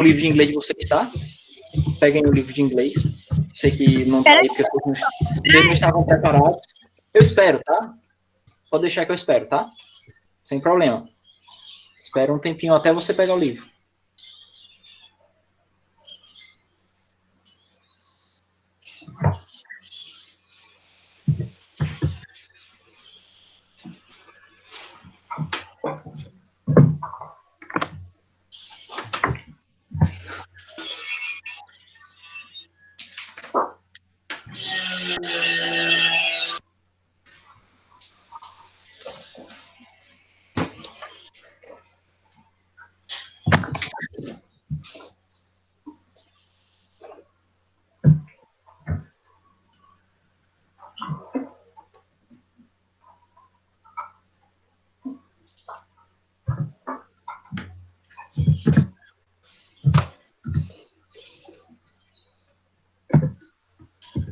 o livro de inglês de vocês, tá? Peguem o livro de inglês. Sei que não tá aí, porque vocês não estavam preparados. Eu espero, tá? Pode deixar que eu espero, tá? Sem problema. Espera um tempinho até você pegar o livro.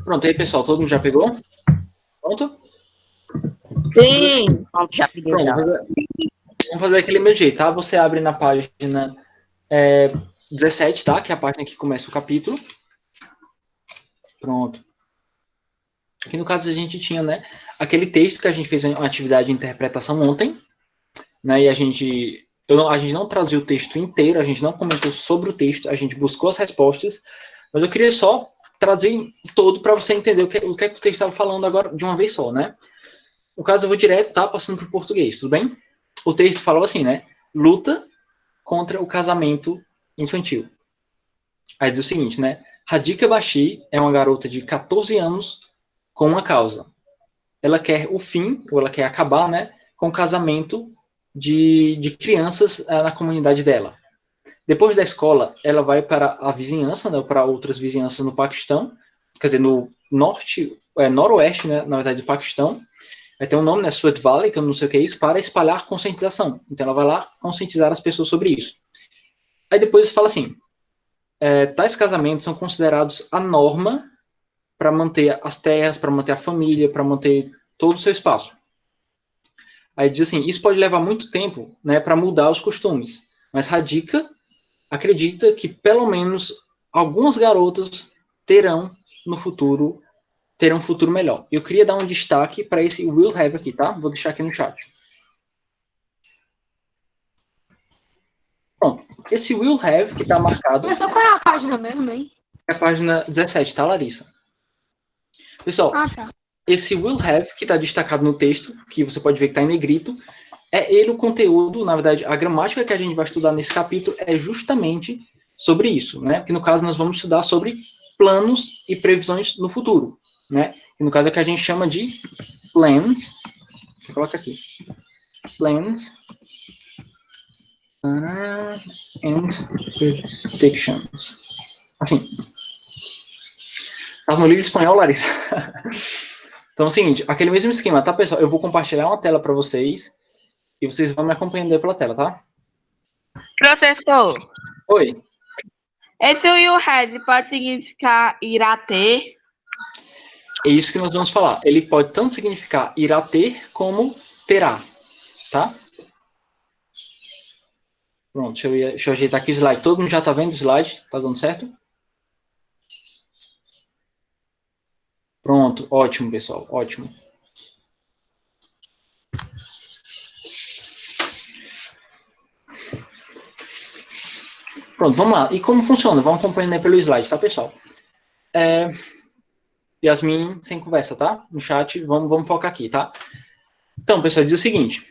Pronto, aí, pessoal, todo mundo já pegou? Pronto? Sim, já peguei. Pronto, vamos fazer aquele mesmo jeito, tá? Você abre na página 17, tá? Que é a página que começa o capítulo. Pronto. Aqui no caso a gente tinha, né, aquele texto que a gente fez uma atividade de interpretação ontem, né? E a gente não traduziu o texto inteiro, a gente não comentou sobre o texto, a gente buscou as respostas, mas eu queria só traduzir todo para você entender o que é que o texto estava falando agora de uma vez só, né? No caso eu vou direto, tá? Passando para o português, tudo bem? O texto falava assim, né? Luta contra o casamento infantil. Aí diz o seguinte, né? Radhika Bashi é uma garota de 14 anos com uma causa. Ela quer o fim, ou ela quer acabar, né? Com o casamento de crianças na comunidade dela. Depois da escola, ela vai para a vizinhança, né? Para outras vizinhanças no Paquistão, quer dizer, no noroeste, né? Na verdade, do Paquistão. Vai ter um nome, né? Swat Valley, que eu não sei o que é isso, para espalhar conscientização. Então ela vai lá conscientizar as pessoas sobre isso. Aí depois fala assim, tais casamentos são considerados a norma para manter as terras, para manter a família, para manter todo o seu espaço. Aí diz assim, isso pode levar muito tempo, né, para mudar os costumes, mas Radhika acredita que pelo menos algumas garotas terão no futuro um futuro melhor. Eu queria dar um destaque para esse will have aqui, tá? Vou deixar aqui no chat. Pronto. Esse will have que está marcado. Mas qual é a página mesmo, hein? É a página 17, tá, Larissa? Pessoal, tá. Esse will have que está destacado no texto, que você pode ver que está em negrito, é ele o conteúdo, na verdade, a gramática que a gente vai estudar nesse capítulo é justamente sobre isso, né? Que no caso nós vamos estudar sobre planos e previsões no futuro, né? Que no caso é o que a gente chama de plans. Deixa eu colocar aqui. Plans and predictions. Assim. Tá no livro espanhol, Larissa? Então é o seguinte, aquele mesmo esquema, tá, pessoal? Eu vou compartilhar uma tela para vocês e vocês vão me acompanhando aí pela tela, tá? Professor, Oi. esse will have pode significar irá ter? É isso que nós vamos falar. Ele pode tanto significar irá ter como terá, tá? Pronto, deixa eu ajeitar aqui o slide. Todo mundo já tá vendo o slide? Tá dando certo? Pronto, ótimo, pessoal, ótimo. Pronto, vamos lá. E como funciona? Vamos acompanhando aí pelo slide, tá, pessoal? Yasmin, sem conversa, tá? No chat, vamos focar aqui, tá? Então, pessoal, diz o seguinte.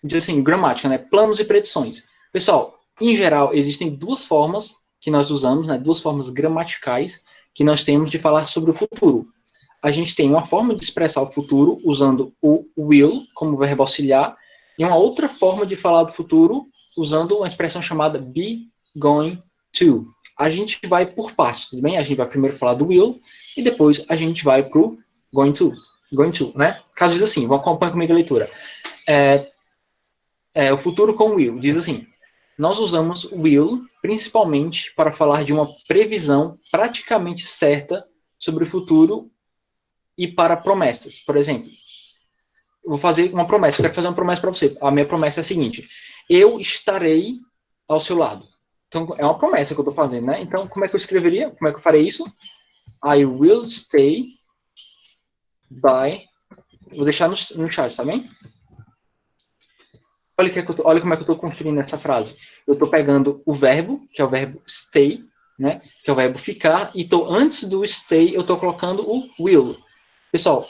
Diz assim, gramática, né? Planos e predições. Pessoal, em geral, existem duas formas que nós usamos, né? Duas formas gramaticais que nós temos de falar sobre o futuro. A gente tem uma forma de expressar o futuro usando o will como verbo auxiliar e uma outra forma de falar do futuro usando uma expressão chamada be going to. A gente vai por partes, tudo bem? A gente vai primeiro falar do will e depois a gente vai pro going to. Going to, né? Caso diz assim, vão acompanhar comigo a leitura. O futuro com will. Diz assim, nós usamos will principalmente para falar de uma previsão praticamente certa sobre o futuro e para promessas. Por exemplo, eu vou fazer uma promessa, eu quero fazer uma promessa para você. A minha promessa é a seguinte, eu estarei ao seu lado. Então, é uma promessa que eu estou fazendo, né? Então, como é que eu escreveria? Como é que eu farei isso? I will stay by... Vou deixar no chat, tá bem? Olha como é que eu estou construindo essa frase. Eu estou pegando o verbo, que é o verbo stay, né? Que é o verbo ficar, e antes do stay, eu estou colocando o will. Pessoal,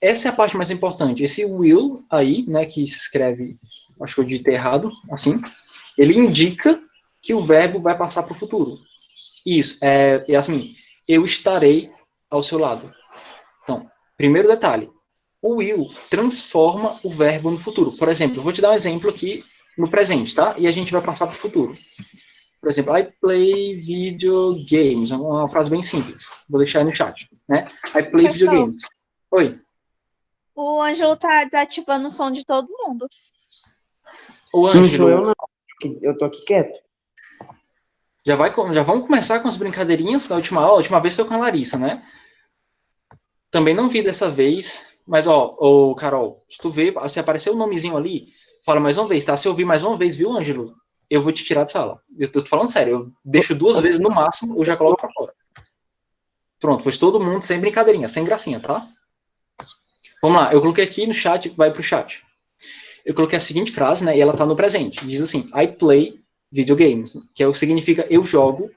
essa é a parte mais importante. Esse will aí, né, que se escreve, acho que eu digitei errado, assim, ele indica que o verbo vai passar para o futuro. Isso, Yasmin, eu estarei ao seu lado. Então, primeiro detalhe, o will transforma o verbo no futuro. Por exemplo, eu vou te dar um exemplo aqui no presente, tá? E a gente vai passar para o futuro. Por exemplo, I play video games. É uma frase bem simples. Vou deixar aí no chat, né? I play video Pessoal, games. Oi. o Ângelo tá desativando o som de todo mundo. O Não sou eu, Ângelo, não. Eu tô aqui quieto. já vamos começar com as brincadeirinhas da última aula. A última vez foi com a Larissa, né? Também não vi dessa vez, mas Carol, se tu vê, se aparecer o nomezinho ali, fala mais uma vez, tá? Se eu ouvir mais uma vez, viu, Ângelo? Eu vou te tirar de sala. Eu tô falando sério, eu deixo 2 vezes no máximo, eu já coloco pra fora. Pronto, pois todo mundo sem brincadeirinha, sem gracinha, tá? Vamos lá, eu coloquei aqui no chat, vai pro chat. Eu coloquei a seguinte frase, né? E ela tá no presente. Diz assim, I play video games, que é o que significa eu jogo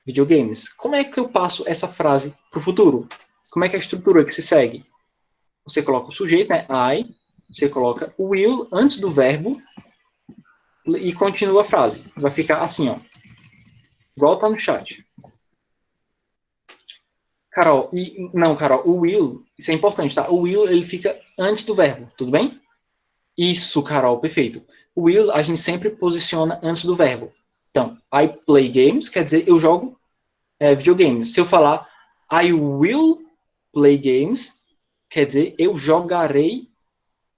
videogames. Como é que eu passo essa frase pro futuro? Como é que é a estrutura que se segue? Você coloca o sujeito, né? I, você coloca o will antes do verbo e continua a frase. Vai ficar assim, ó. Igual tá no chat. Carol, o will, isso é importante, tá? O will, ele fica antes do verbo, tudo bem? Isso, Carol, perfeito. O will, a gente sempre posiciona antes do verbo. Então, I play games, quer dizer, eu jogo videogames. Se eu falar I will play games, quer dizer, eu jogarei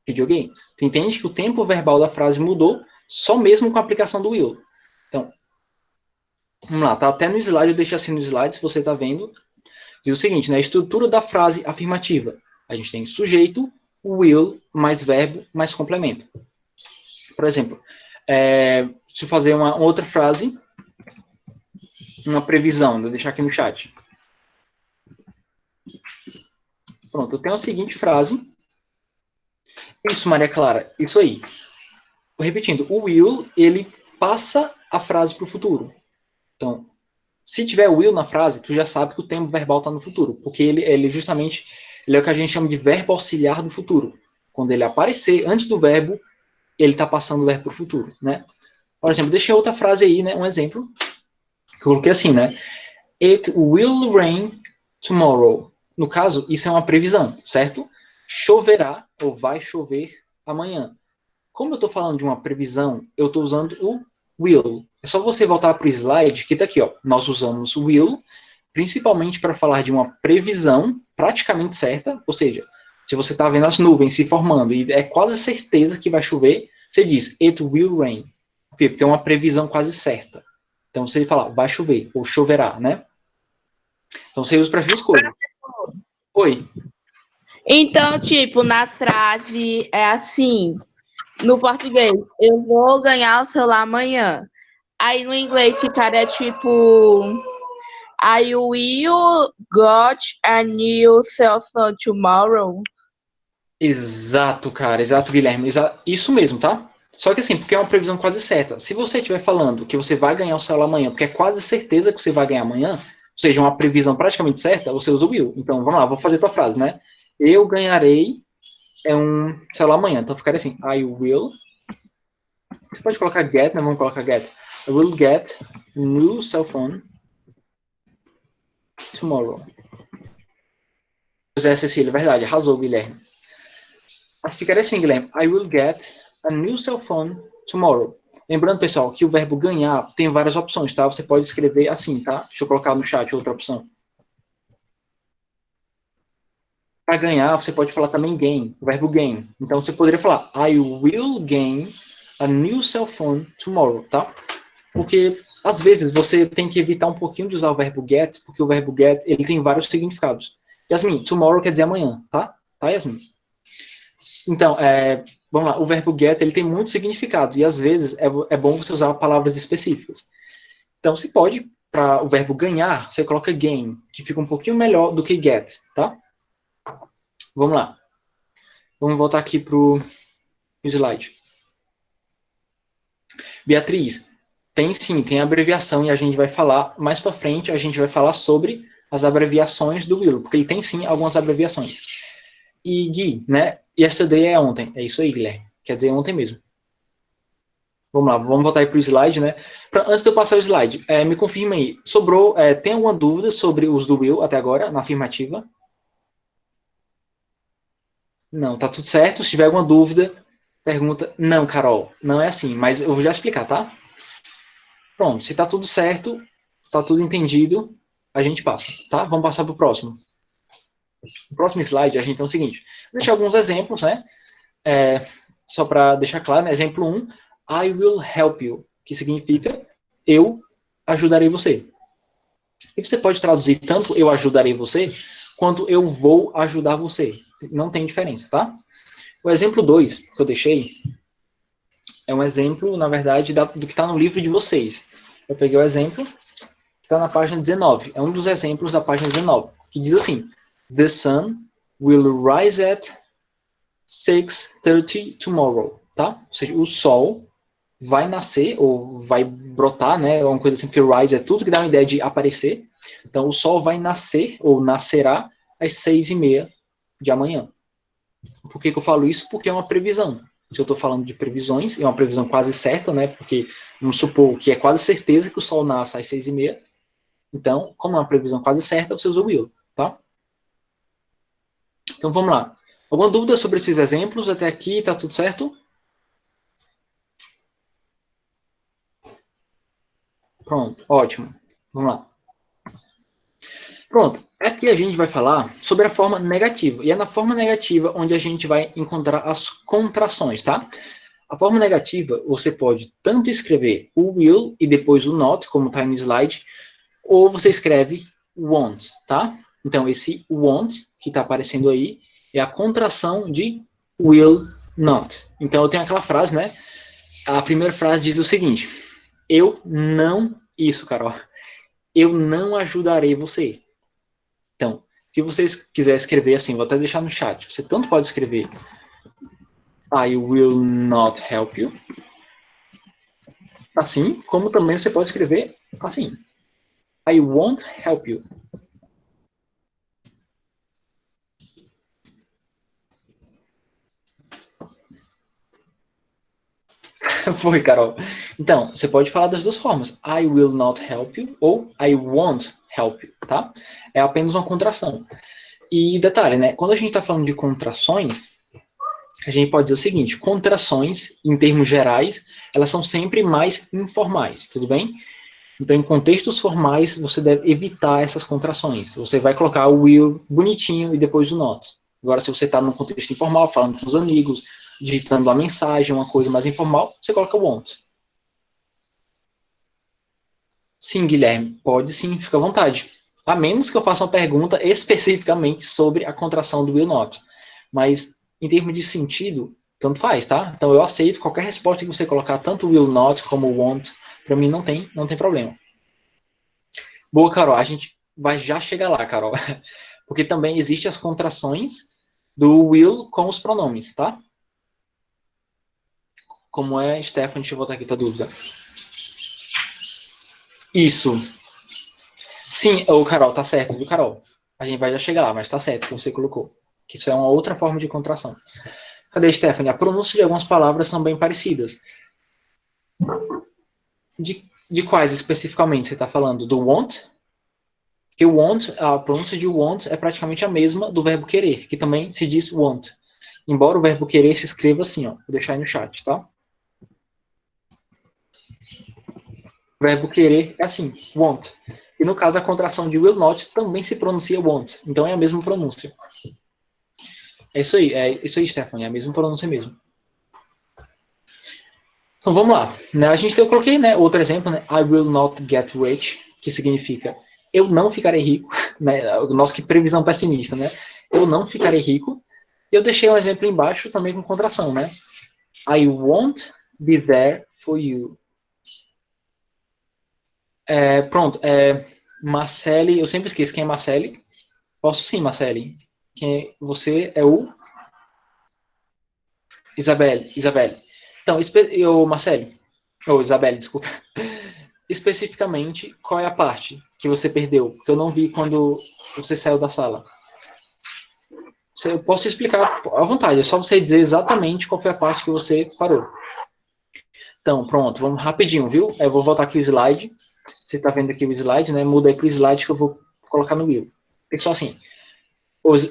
videogames. Você entende que o tempo verbal da frase mudou só mesmo com a aplicação do will. Então, vamos lá, tá até no slide, eu deixei assim no slide, se você está vendo. Diz o seguinte, né, a estrutura da frase afirmativa. A gente tem sujeito, will, mais verbo, mais complemento. Por exemplo, deixa eu fazer uma outra frase, uma previsão, vou deixar aqui no chat. Pronto, eu tenho a seguinte frase. Isso, Maria Clara, isso aí. Repetindo, o will, ele passa a frase para o futuro. Então, se tiver will na frase, tu já sabe que o tempo verbal está no futuro, porque ele justamente ele é o que a gente chama de verbo auxiliar do futuro. Quando ele aparecer antes do verbo, ele está passando o verbo para o futuro, né? Por exemplo, deixei outra frase aí, né? Um exemplo. Que eu coloquei assim, né? It will rain tomorrow. No caso, isso é uma previsão, certo? Choverá ou vai chover amanhã. Como eu estou falando de uma previsão, eu estou usando o will. É só você voltar para o slide, que está aqui, ó. Nós usamos o will, principalmente para falar de uma previsão praticamente certa, ou seja, se você está vendo as nuvens se formando e é quase certeza que vai chover, você diz it will rain. Por quê? Porque é uma previsão quase certa. Então você fala vai chover, ou choverá, né? Então você usa para as duas coisas. Oi. Então, tipo, na frase é assim, no português, eu vou ganhar o celular amanhã. Aí no inglês ficaria tipo, I will got a new cell phone tomorrow. Exato, cara. Exato, Guilherme. Isso mesmo, tá? Só que assim, porque é uma previsão quase certa. Se você estiver falando que você vai ganhar o celular amanhã, porque é quase certeza que você vai ganhar amanhã, ou seja, uma previsão praticamente certa, você usa o will. Então, vamos lá, vou fazer a tua frase, né? Eu ganharei um celular amanhã. Então, ficaria assim, I will. Você pode colocar get, né? Vamos colocar get. I will get a new cell phone tomorrow. Pois é, Cecília, verdade. Arrasou, Guilherme. Mas ficaria assim, Guilherme. I will get a new cell phone tomorrow. Lembrando, pessoal, que o verbo ganhar tem várias opções, tá? Você pode escrever assim, tá? Deixa eu colocar no chat outra opção. Para ganhar, você pode falar também gain, o verbo gain. Então, você poderia falar I will gain a new cell phone tomorrow, tá? Porque, às vezes, você tem que evitar um pouquinho de usar o verbo get, porque o verbo get, ele tem vários significados. Yasmin, tomorrow quer dizer amanhã, tá? Tá, Yasmin? Então, vamos lá, o verbo get, ele tem muitos significados, e às vezes é bom você usar palavras específicas. Então, se pode, para o verbo ganhar, você coloca gain, que fica um pouquinho melhor do que get, tá? Vamos lá. Vamos voltar aqui para o slide. Beatriz, tem sim, tem abreviação e a gente vai falar, mais para frente, a gente vai falar sobre as abreviações do will, porque ele tem sim algumas abreviações. E Gui, né? Yesterday é ontem. É isso aí, Guilherme. Quer dizer ontem mesmo. Vamos lá, vamos voltar aí para o slide, né? Antes de eu passar o slide, me confirma aí. Sobrou, tem alguma dúvida sobre os do will até agora, na afirmativa? Não, tá tudo certo. Se tiver alguma dúvida, pergunta. Não, Carol, não é assim, mas eu vou já explicar, tá? Pronto, se tá tudo certo, tá tudo entendido, a gente passa, tá? Vamos passar para o próximo. No próximo slide, a gente tem o seguinte. Vou deixar alguns exemplos, né? Só para deixar claro, né? Exemplo 1, I will help you, que significa eu ajudarei você. E você pode traduzir tanto eu ajudarei você, quanto eu vou ajudar você. Não tem diferença, tá? O exemplo 2 que eu deixei é um exemplo, na verdade, do que está no livro de vocês. Eu peguei o exemplo que está na página 19. É um dos exemplos da página 19, que diz assim: The sun will rise at 6:30 tomorrow, tá? Ou seja, o sol vai nascer, ou vai brotar, né? É uma coisa assim, porque rise é tudo que dá uma ideia de aparecer. Então, o sol vai nascer, ou nascerá, às 6:30 de amanhã. Por que eu falo isso? Porque é uma previsão. Se eu estou falando de previsões, é uma previsão quase certa, né? Porque vamos supor que é quase certeza que o sol nasce às 6:30. Então, como é uma previsão quase certa, você usa o will, tá? Então, vamos lá. Alguma dúvida sobre esses exemplos? Até aqui, tá tudo certo? Pronto, ótimo. Vamos lá. Pronto, aqui a gente vai falar sobre a forma negativa. E é na forma negativa onde a gente vai encontrar as contrações, tá? A forma negativa, você pode tanto escrever o will e depois o not, como está no slide, ou você escreve won't, tá? Então, esse won't, que está aparecendo aí, é a contração de will not. Então, eu tenho aquela frase, né? A primeira frase diz o seguinte: eu não... Isso, Carol. Eu não ajudarei você. Então, se vocês quiserem escrever assim, vou até deixar no chat. Você tanto pode escrever I will not help you, assim, como também você pode escrever assim, I won't help you. Foi, Carol. Então, você pode falar das duas formas. I will not help you ou I won't help you, tá? É apenas uma contração. E detalhe, né? Quando a gente está falando de contrações, a gente pode dizer o seguinte: contrações, em termos gerais, elas são sempre mais informais, tudo bem? Então, em contextos formais, você deve evitar essas contrações. Você vai colocar o will bonitinho e depois o not. Agora, se você está num contexto informal, falando com os amigos, digitando uma mensagem, uma coisa mais informal, você coloca won't. Sim, Guilherme, pode sim, fica à vontade. A menos que eu faça uma pergunta especificamente sobre a contração do will not. Mas, em termos de sentido, tanto faz, tá? Então, eu aceito qualquer resposta que você colocar, tanto will not como won't, para mim não tem problema. Boa, Carol, a gente vai já chegar lá, Carol. Porque também existem as contrações do will com os pronomes, tá? Como é, Stephanie, deixa eu voltar aqui, tá dúvida. Isso. Sim, o Carol, tá certo, viu, Carol? A gente vai já chegar lá, mas tá certo que você colocou. Que isso é uma outra forma de contração. Cadê, Stephanie? A pronúncia de algumas palavras são bem parecidas. De quais especificamente você está falando? Do want? Porque o want, a pronúncia de want é praticamente a mesma do verbo querer, que também se diz want. Embora o verbo querer se escreva assim, ó. Vou deixar aí no chat, tá? O verbo querer é assim, want. E no caso, a contração de will not também se pronuncia want. Então é a mesma pronúncia. É isso aí, Stephanie, é a mesma pronúncia mesmo. Então vamos lá. Eu coloquei, né, outro exemplo, né? I will not get rich, que significa eu não ficarei rico, né? Nossa, que previsão pessimista, né? Eu não ficarei rico. Eu deixei um exemplo embaixo também com contração, né? I won't be there for you. Pronto. Marcele, eu sempre esqueço quem é Marcele. Posso sim, Marcele. Você é o Isabelle. Então, Marcele, ou Isabelle, desculpa. Especificamente, qual é a parte que você perdeu? Porque eu não vi quando você saiu da sala. Eu posso te explicar à vontade, é só você dizer exatamente qual foi a parte que você parou. Então, pronto, vamos rapidinho, viu? Eu vou voltar aqui o slide. Você está vendo aqui o slide, né? Muda aí para o slide que eu vou colocar no will. Pessoal, assim,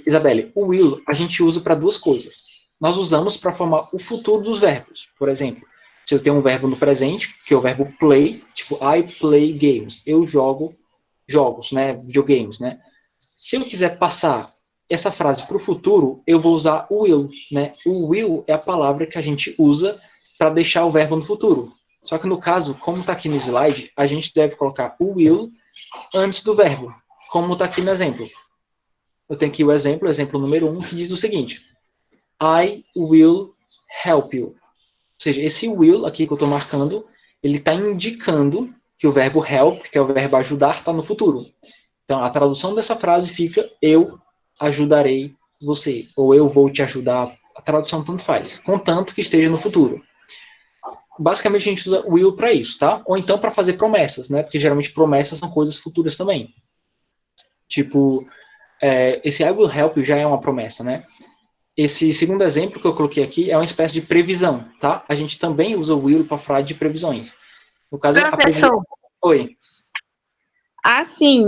Isabelle, o will a gente usa para duas coisas. Nós usamos para formar o futuro dos verbos. Por exemplo, se eu tenho um verbo no presente, que é o verbo play, tipo, I play games. Eu jogo jogos, né? Videogames, né? Se eu quiser passar essa frase para o futuro, eu vou usar o will, né? O will é a palavra que a gente usa para deixar o verbo no futuro. Só que no caso, como está aqui no slide, a gente deve colocar o will antes do verbo, como está aqui no exemplo. Eu tenho aqui o exemplo número 1, que diz o seguinte: I will help you. Ou seja, esse will aqui que eu estou marcando, ele está indicando que o verbo help, que é o verbo ajudar, está no futuro. Então, a tradução dessa frase fica: eu ajudarei você, ou eu vou te ajudar. A tradução tanto faz, contanto que esteja no futuro. Basicamente, a gente usa will para isso, tá? Ou então para fazer promessas, né? Porque geralmente promessas são coisas futuras também. Tipo, esse I will help you já é uma promessa, né? Esse segundo exemplo que eu coloquei aqui é uma espécie de previsão, tá? A gente também usa o will para falar de previsões. No caso, a previsão... Professor, Oi. assim,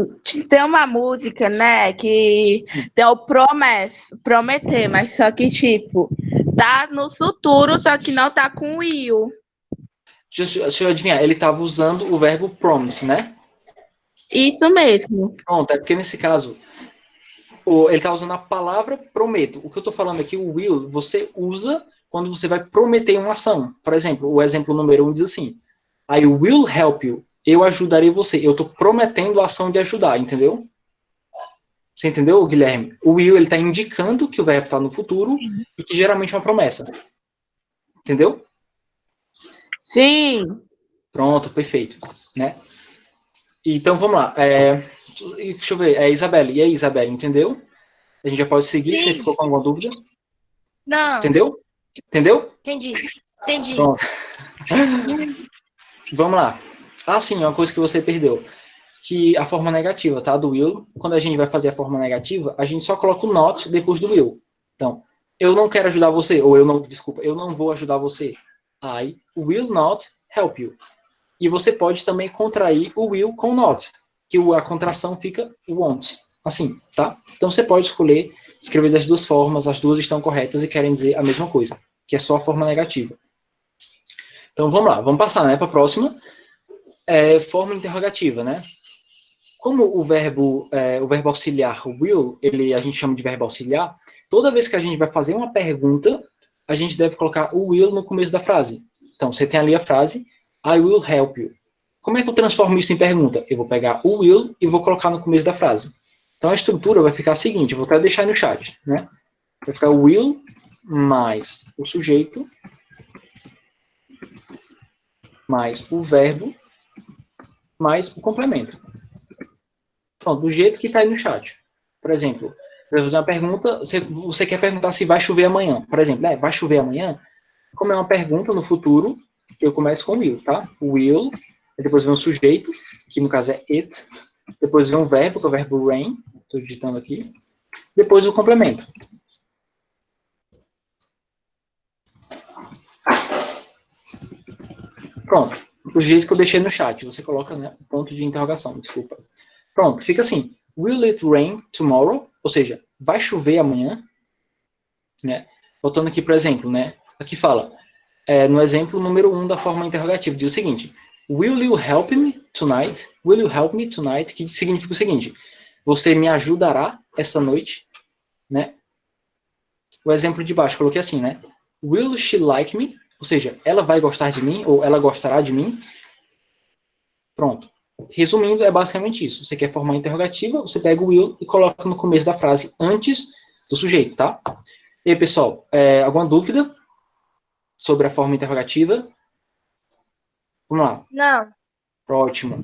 tem uma música, né, que tem o prometer, mas só que, tipo, tá no futuro, só que não tá com will. Deixa eu adivinhar, ele estava usando o verbo promise, né? Isso mesmo. Pronto, é porque nesse caso, ele está usando a palavra prometo. O que eu estou falando aqui, o will, você usa quando você vai prometer uma ação. Por exemplo, o exemplo número 1 diz assim: I will help you. Eu ajudarei você. Eu estou prometendo a ação de ajudar, entendeu? Você entendeu, Guilherme? O will, ele está indicando que o verbo está no futuro e que geralmente é uma promessa. Entendeu? Sim. Pronto, perfeito. Né? Então, vamos lá. Deixa eu ver. Isabelle. E aí, Isabelle, entendeu? A gente já pode seguir, se Sim. ficou com alguma dúvida. Não, Entendeu? Entendeu? entendi. Entendi. Pronto. Vamos lá. Ah, sim, uma coisa que você perdeu. Que a forma negativa, tá? Do will. Quando a gente vai fazer a forma negativa, a gente só coloca o not depois do will. Então, eu não quero ajudar você, ou eu não vou ajudar você. I will not help you. E você pode também contrair o will com not, que a contração fica won't. Assim, tá? Então você pode escrever das duas formas, as duas estão corretas e querem dizer a mesma coisa, que é só a forma negativa. Então vamos lá, vamos passar, né, para a próxima. Forma interrogativa, né? Como o verbo auxiliar will, a gente chama de verbo auxiliar, toda vez que a gente vai fazer uma pergunta, a gente deve colocar o will no começo da frase. Então, você tem ali a frase, I will help you. Como é que eu transformo isso em pergunta? Eu vou pegar o will e vou colocar no começo da frase. Então, a estrutura vai ficar a seguinte, eu vou até deixar aí no chat, né? Vai ficar o will mais o sujeito mais o verbo mais o complemento. Pronto, do jeito que está aí no chat. Por exemplo, eu vou fazer uma pergunta, você quer perguntar se vai chover amanhã. Por exemplo, vai chover amanhã? Como é uma pergunta no futuro, eu começo com will, tá? Will, depois vem o sujeito, que no caso é it, depois vem o verbo, que é o verbo rain, estou digitando aqui, depois o complemento. Pronto, do jeito que eu deixei no chat, você coloca, né, ponto de interrogação, desculpa. Pronto, fica assim, will it rain tomorrow? Ou seja, vai chover amanhã? Né? Voltando aqui para o exemplo, né? Aqui fala, no exemplo número 1 da forma interrogativa, diz o seguinte, will you help me tonight? Will you help me tonight? Que significa o seguinte, você me ajudará esta noite? Né? O exemplo de baixo, coloquei assim, né? Will she like me? Ou seja, ela vai gostar de mim, ou ela gostará de mim? Pronto. Resumindo, é basicamente isso. Você quer formar interrogativa, você pega o will e coloca no começo da frase antes do sujeito, tá? E aí, pessoal, alguma dúvida sobre a forma interrogativa? Vamos lá. Não. Ótimo.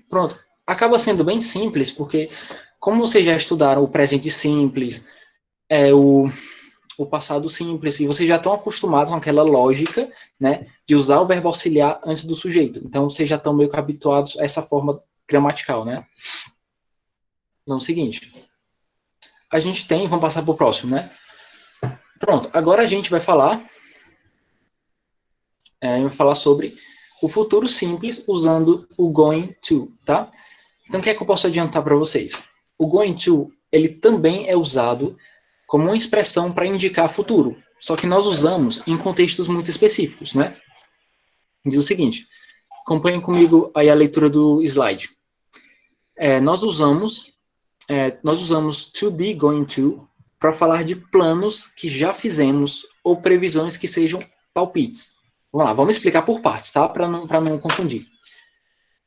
Pronto. Acaba sendo bem simples, porque como vocês já estudaram o presente simples, o passado simples, e vocês já estão acostumados com aquela lógica, né, de usar o verbo auxiliar antes do sujeito. Então, vocês já estão meio que habituados a essa forma gramatical, né? Então, é o seguinte. A gente tem, vamos passar para o próximo, né? Pronto, agora a gente vai falar sobre o futuro simples usando o going to, tá? Então, o que é que eu posso adiantar para vocês? O going to, ele também é usado como uma expressão para indicar futuro, só que nós usamos em contextos muito específicos, né? Diz o seguinte, acompanhem comigo aí a leitura do slide. Nós usamos to be going to para falar de planos que já fizemos ou previsões que sejam palpites. Vamos lá, vamos explicar por partes, tá? Para não confundir.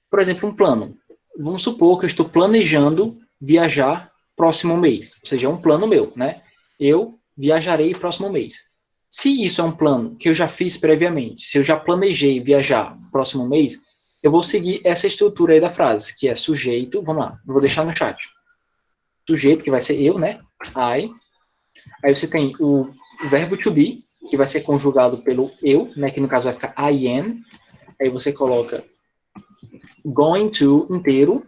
Por exemplo, um plano. Vamos supor que eu estou planejando viajar próximo mês. Ou seja, é um plano meu, né? Eu viajarei próximo mês. Se isso é um plano que eu já fiz previamente, se eu já planejei viajar próximo mês, eu vou seguir essa estrutura aí da frase, que é sujeito, vamos lá, eu vou deixar no chat. Sujeito, que vai ser eu, né? I. Aí você tem o verbo to be, que vai ser conjugado pelo eu, né? Que no caso vai ficar I am. Aí você coloca going to inteiro,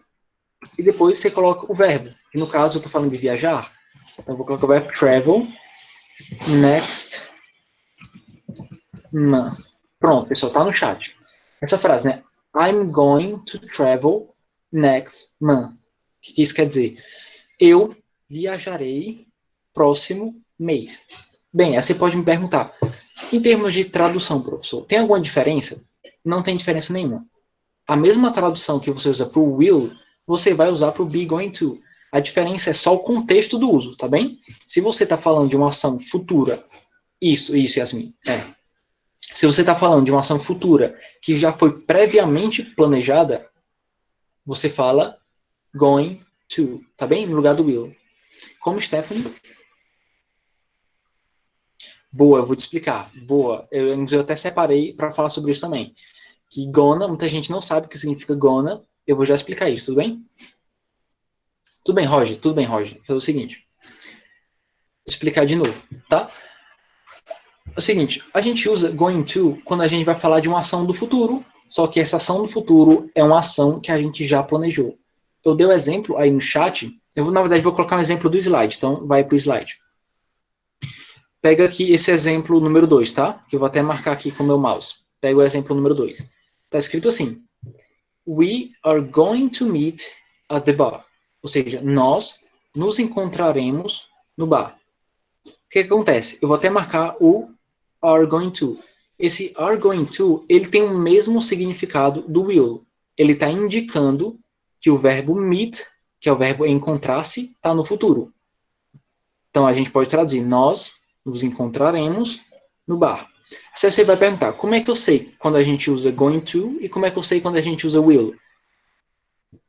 e depois você coloca o verbo, que no caso eu estou falando de viajar, então eu vou colocar o verbo travel next month. Pronto, pessoal, tá no chat. Essa frase, né? I'm going to travel next month. O que isso quer dizer? Eu viajarei próximo mês. Bem, aí você pode me perguntar, em termos de tradução, professor, tem alguma diferença? Não tem diferença nenhuma. A mesma tradução que você usa para o will, você vai usar para o be going to. A diferença é só o contexto do uso, tá bem? Se você está falando de uma ação futura, isso, Yasmin, Se você está falando de uma ação futura que já foi previamente planejada, você fala going to, tá bem? No lugar do will. Como Stephanie? Boa, eu vou te explicar. Boa. Eu até separei para falar sobre isso também. Que gonna, muita gente não sabe o que significa gonna. Eu vou já explicar isso, tudo bem? Tudo bem, Roger? Tudo bem, Roger. Vou fazer o seguinte. Vou explicar de novo, tá? É o seguinte, a gente usa going to quando a gente vai falar de uma ação do futuro, só que essa ação do futuro é uma ação que a gente já planejou. Eu dei o exemplo aí no chat, na verdade, vou colocar um exemplo do slide, então vai para o slide. Pega aqui esse exemplo número 2, tá? Que eu vou até marcar aqui com o meu mouse. Pega o exemplo número 2. Está escrito assim, we are going to meet at the bar. Ou seja, nós nos encontraremos no bar. O que acontece? Eu vou até marcar o are going to. Esse are going to, ele tem o mesmo significado do will. Ele está indicando que o verbo meet, que é o verbo encontrar-se, está no futuro. Então, a gente pode traduzir, nós nos encontraremos no bar. Você vai perguntar, como é que eu sei quando a gente usa going to e como é que eu sei quando a gente usa will?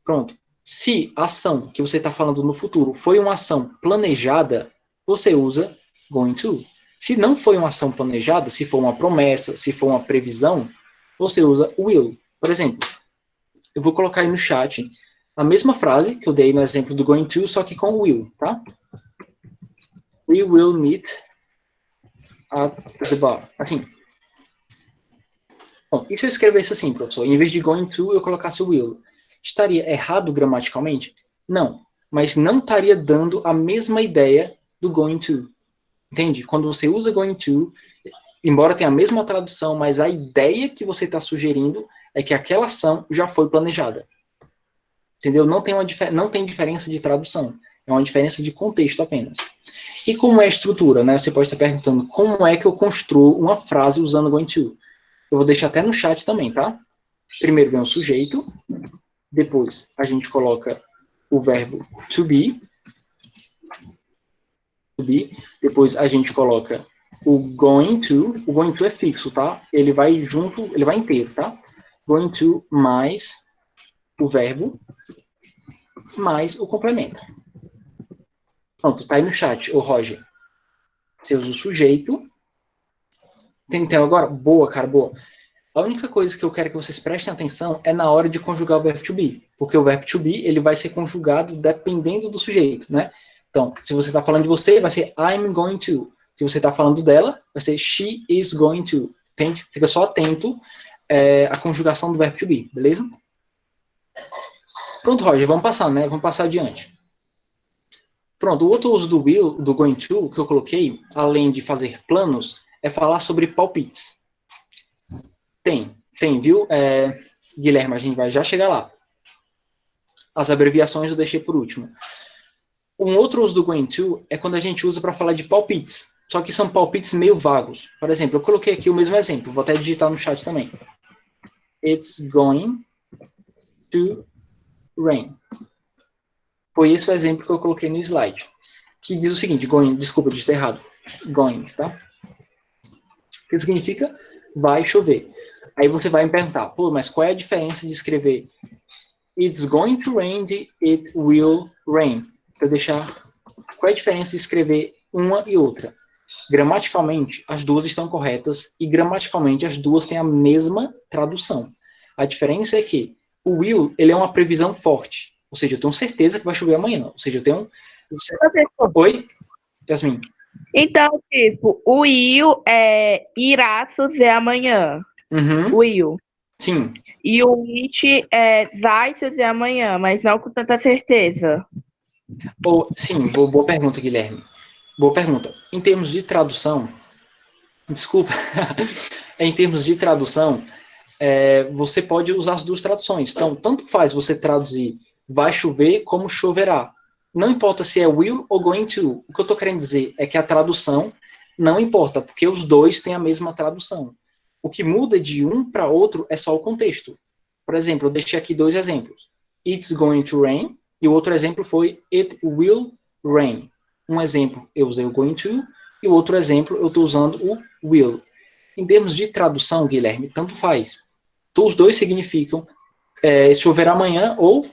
Pronto. Se a ação que você está falando no futuro foi uma ação planejada, você usa going to. Se não foi uma ação planejada, se for uma promessa, se for uma previsão, você usa will. Por exemplo, eu vou colocar aí no chat a mesma frase que eu dei no exemplo do going to, só que com will, tá? We will meet at the bar. Assim. Bom, e se eu escrevesse assim, professor? Em vez de going to, eu colocasse o will. Estaria errado gramaticalmente? Não. Mas não estaria dando a mesma ideia do going to. Entende? Quando você usa going to, embora tenha a mesma tradução, mas a ideia que você está sugerindo é que aquela ação já foi planejada. Entendeu? Não tem diferença de tradução. É uma diferença de contexto apenas. E como é a estrutura, né? Você pode estar perguntando como é que eu construo uma frase usando going to. Eu vou deixar até no chat também, tá? Primeiro vem o sujeito, depois a gente coloca o verbo to be, depois a gente coloca o going to é fixo, tá? Ele vai junto, ele vai inteiro, tá? Going to mais o verbo, mais o complemento. Pronto, tá aí no chat, ô Roger. Você usa o sujeito. Entendeu agora? Boa, cara, boa. A única coisa que eu quero que vocês prestem atenção é na hora de conjugar o verbo to be, porque o verbo to be ele vai ser conjugado dependendo do sujeito, né? Então, se você está falando de você, vai ser I'm going to. Se você está falando dela, vai ser she is going to. Entende? Fica só atento à conjugação do verbo to be, beleza? Pronto, Roger, vamos passar, né? Vamos passar adiante. Pronto, o outro uso do will, do going to, que eu coloquei, além de fazer planos, é falar sobre palpites. Tem, viu? Guilherme, a gente vai já chegar lá. As abreviações eu deixei por último. Um outro uso do going to é quando a gente usa para falar de palpites. Só que são palpites meio vagos. Por exemplo, eu coloquei aqui o mesmo exemplo. Vou até digitar no chat também. It's going to rain. Foi esse o exemplo que eu coloquei no slide. Que diz o seguinte, going, desculpa, eu disse errado. Going, tá? O que significa vai chover. Aí você vai me perguntar, pô, mas qual é a diferença de escrever It's going to rain e it will rain? Para deixar, qual é a diferença de escrever uma e outra? Gramaticalmente, as duas estão corretas e gramaticalmente as duas têm a mesma tradução. A diferença é que o will, ele é uma previsão forte. Ou seja, eu tenho certeza que vai chover amanhã. Ou seja, eu tenho... Oi, Yasmin? Então, tipo, o will irá fazer amanhã. Uhum. Will. Sim. E o it vai fazer amanhã, mas não com tanta certeza. Sim, boa pergunta, Guilherme. Boa pergunta. Em termos de tradução, desculpa, em termos de tradução, você pode usar as duas traduções. Então, tanto faz você traduzir vai chover como choverá. Não importa se é will ou going to. O que eu estou querendo dizer é que a tradução não importa, porque os dois têm a mesma tradução. O que muda de um para outro é só o contexto. Por exemplo, eu deixei aqui dois exemplos. It's going to rain, e o outro exemplo foi it will rain. Um exemplo eu usei o going to, e o outro exemplo eu estou usando o will. Em termos de tradução, Guilherme, tanto faz. Os dois significam chover amanhã ou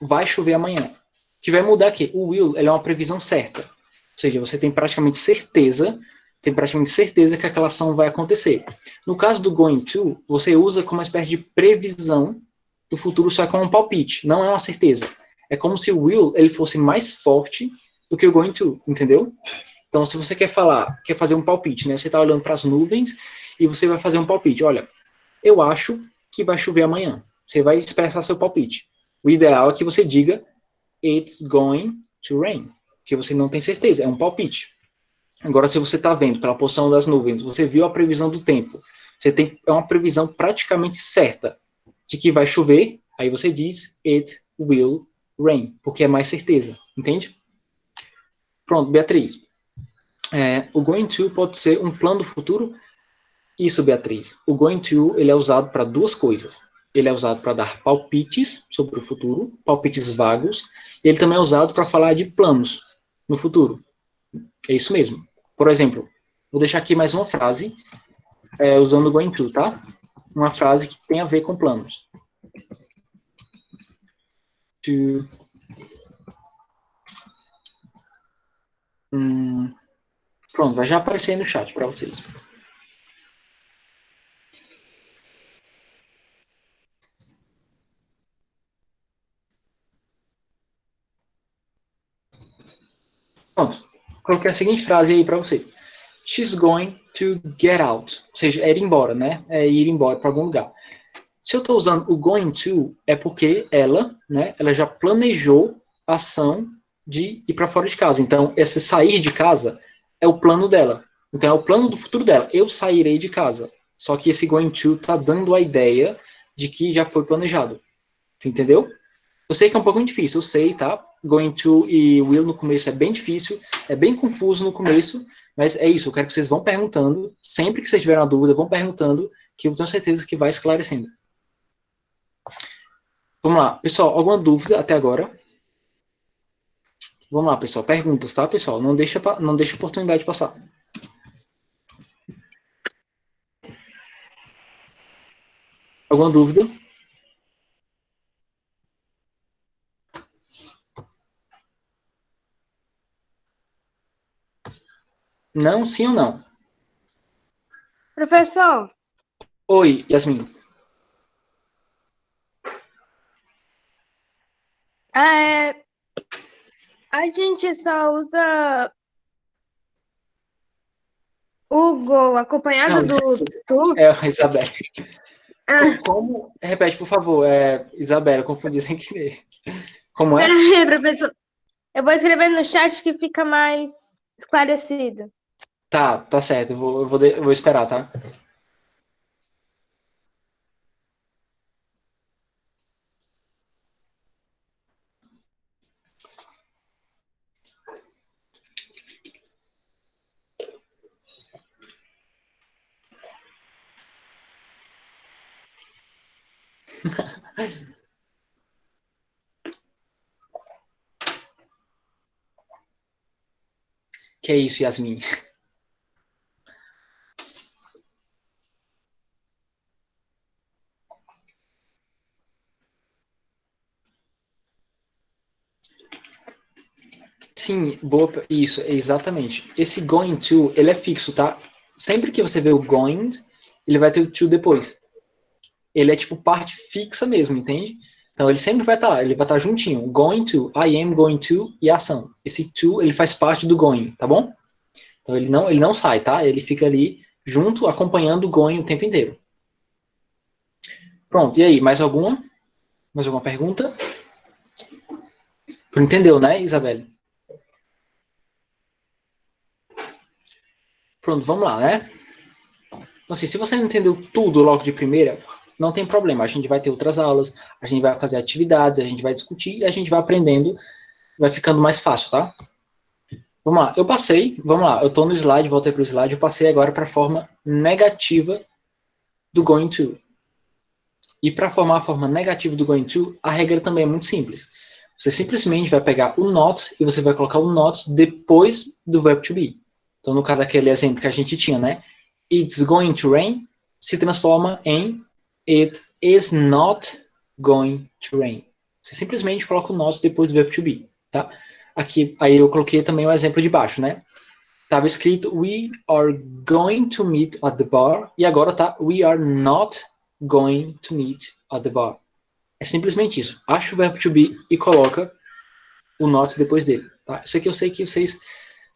vai chover amanhã. O que vai mudar aqui? O will ele é uma previsão certa. Ou seja, você tem praticamente certeza que aquela ação vai acontecer. No caso do going to, você usa como uma espécie de previsão do futuro, só como um palpite, não é uma certeza. É como se o will ele fosse mais forte do que o going to, entendeu? Então, se você quer fazer um palpite, né? Você está olhando para as nuvens e você vai fazer um palpite. Olha, eu acho que vai chover amanhã. Você vai expressar seu palpite. O ideal é que você diga it's going to rain, que você não tem certeza, é um palpite. Agora, se você está vendo pela posição das nuvens, você viu a previsão do tempo, é uma previsão praticamente certa de que vai chover, aí você diz it will rain, porque é mais certeza, entende? Pronto, Beatriz. O going to pode ser um plano do futuro? Isso, Beatriz. O going to ele é usado para duas coisas. Ele é usado para dar palpites sobre o futuro, palpites vagos, e ele também é usado para falar de planos no futuro. É isso mesmo. Por exemplo, vou deixar aqui mais uma frase usando o going to, tá? Uma frase que tem a ver com planos. Pronto, vai já aparecer aí no chat para vocês. Pronto, coloquei a seguinte frase aí para você. She's going to get out. Ou seja, é ir embora, né? É ir embora para algum lugar. Se eu estou usando o going to, é porque ela já planejou a ação de ir para fora de casa. Então, esse sair de casa é o plano dela. Então, é o plano do futuro dela. Eu sairei de casa. Só que esse going to está dando a ideia de que já foi planejado. Entendeu? Eu sei que é um pouco difícil, eu sei, tá? Going to e will no começo é bem difícil, é bem confuso no começo, mas é isso, eu quero que vocês vão perguntando, sempre que vocês tiverem uma dúvida, vão perguntando, que eu tenho certeza que vai esclarecendo. Vamos lá, pessoal, alguma dúvida até agora? Vamos lá, pessoal, perguntas, tá, pessoal? Não deixa a oportunidade passar. Alguma dúvida? Não, sim ou não? Professor, Oi, Yasmin. A gente só usa o Go acompanhado Não, do tu. é a Isabela. Ah, Como? Repete, por favor. Isabela, confundi sem querer. Como é? peraí, professor. Eu vou escrever no chat que fica mais esclarecido. Tá certo. Eu vou esperar, tá? Que é isso, Yasmin? Sim, boa. Isso, exatamente. Esse going to, ele é fixo, tá? Sempre que você vê o going, ele vai ter o to depois. Ele é tipo parte fixa mesmo, entende? Então ele sempre vai estar lá, ele vai estar juntinho. Going to, I am going to e a ação. Esse to, ele faz parte do going, tá bom? Então ele não sai, tá? Ele fica ali junto, acompanhando o going o tempo inteiro. Pronto, e aí, mais alguma? Mais alguma pergunta? Entendeu, né, Isabelle? Pronto, vamos lá, né? Então, assim, se você não entendeu tudo logo de primeira, não tem problema. A gente vai ter outras aulas, a gente vai fazer atividades, a gente vai discutir e a gente vai aprendendo, vai ficando mais fácil, tá? Vamos lá, eu passei, vamos lá, eu estou no slide, voltei para o slide, eu passei agora para a forma negativa do going to. E para formar a forma negativa do going to, a regra também é muito simples. Você simplesmente vai pegar o not e você vai colocar o not depois do verb to be. Então, no caso, aquele exemplo que a gente tinha, né? It's going to rain se transforma em it is not going to rain. Você simplesmente coloca o not depois do verb to be, tá? Aqui, aí eu coloquei também o exemplo de baixo, né? Estava escrito we are going to meet at the bar e agora tá we are not going to meet at the bar. É simplesmente isso. Acha o verbo to be e coloca o not depois dele. Tá? Isso aqui eu sei que vocês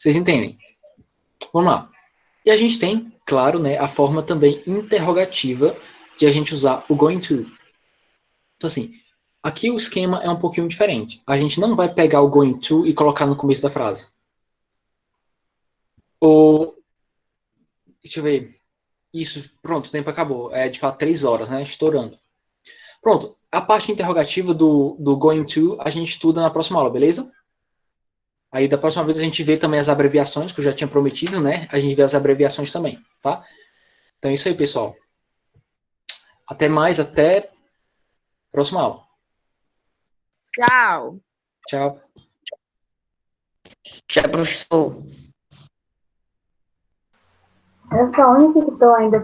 entendem. Vamos lá. E a gente tem, claro, né, a forma também interrogativa de a gente usar o going to. Então, assim, aqui o esquema é um pouquinho diferente. A gente não vai pegar o going to e colocar no começo da frase. Ou, deixa eu ver. Isso, pronto, o tempo acabou. É de fato 3 horas, né? Estourando. Pronto, a parte interrogativa do going to a gente estuda na próxima aula, beleza? Aí da próxima vez a gente vê também as abreviações, que eu já tinha prometido, né? A gente vê as abreviações também, tá? Então é isso aí, pessoal. Até mais, até a próxima aula. Tchau. Tchau. Tchau, professor. Eu sou a única que estou ainda